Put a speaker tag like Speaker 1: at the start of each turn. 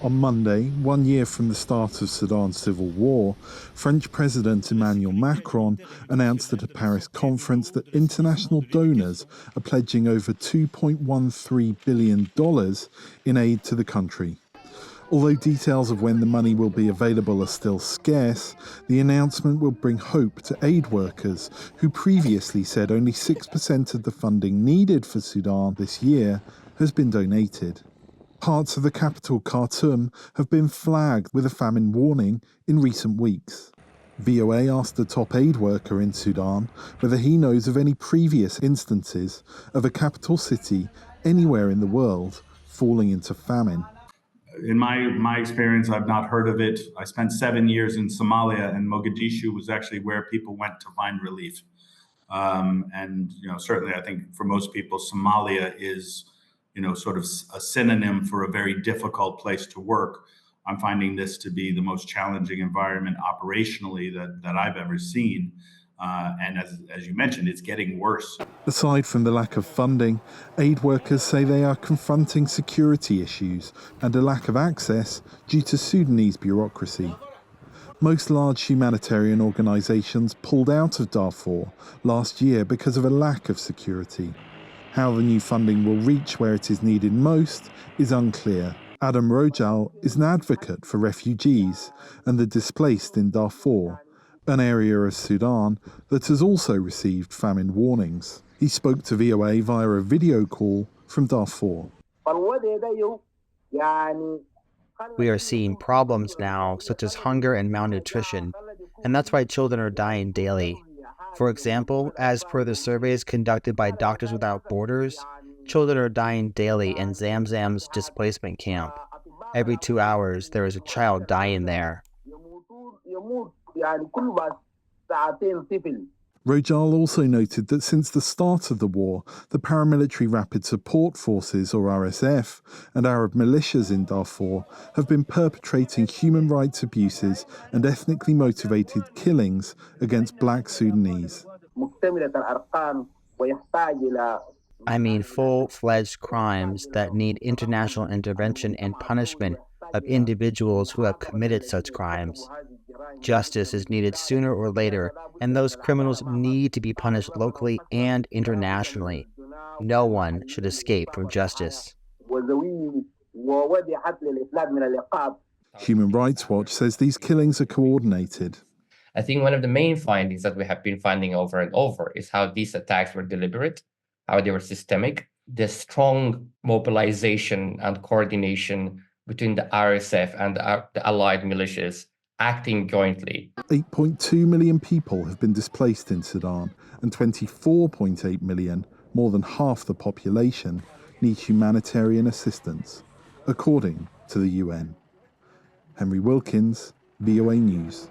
Speaker 1: On Monday, 1 year from the start of Sudan's civil war, French President Emmanuel Macron announced at a Paris conference that international donors are pledging over $2.13 billion in aid to the country. Although details of when the money will be available are still scarce, the announcement will bring hope to aid workers who previously said only 6% of the funding needed for Sudan this year has been donated. Parts of the capital, Khartoum, have been flagged with a famine warning in recent weeks. VOA asked a top aid worker in Sudan whether he knows of any previous instances of a capital city anywhere in the world falling into famine.
Speaker 2: In my experience, I've not heard of it. I spent 7 years in Somalia, and Mogadishu was actually where people went to find relief. Certainly, I think for most people, Somalia is sort of a synonym for a very difficult place to work. I'm finding this to be the most challenging environment operationally that I've ever seen. And as you mentioned, it's getting worse.
Speaker 1: Aside from the lack of funding, aid workers say they are confronting security issues and a lack of access due to Sudanese bureaucracy. Most large humanitarian organisations pulled out of Darfur last year because of a lack of security. How the new funding will reach where it is needed most is unclear. Adam Rojal is an advocate for refugees and the displaced in Darfur, an area of Sudan that has also received famine warnings. He spoke to VOA via a video call from Darfur.
Speaker 3: We are seeing problems now, such as hunger and malnutrition, and that's why children are dying daily. For example, as per the surveys conducted by Doctors Without Borders, children are dying daily in Zamzam's displacement camp. Every 2 hours, there is a child dying there.
Speaker 1: Rojal also noted that since the start of the war, the paramilitary Rapid Support Forces, or RSF, and Arab militias in Darfur have been perpetrating human rights abuses and ethnically motivated killings against black Sudanese.
Speaker 3: I mean full-fledged crimes that need international intervention and punishment of individuals who have committed such crimes. Justice is needed sooner or later, and those criminals need to be punished locally and internationally. No one should escape from justice.
Speaker 1: Human Rights Watch says these killings are coordinated.
Speaker 4: I think one of the main findings that we have been finding over and over is how these attacks were deliberate, how they were systemic, the strong mobilization and coordination between the RSF and the allied militias acting jointly.
Speaker 1: 8.2 million people have been displaced in Sudan, and 24.8 million, more than half the population, need humanitarian assistance, according to the UN. Henry Wilkins, VOA News.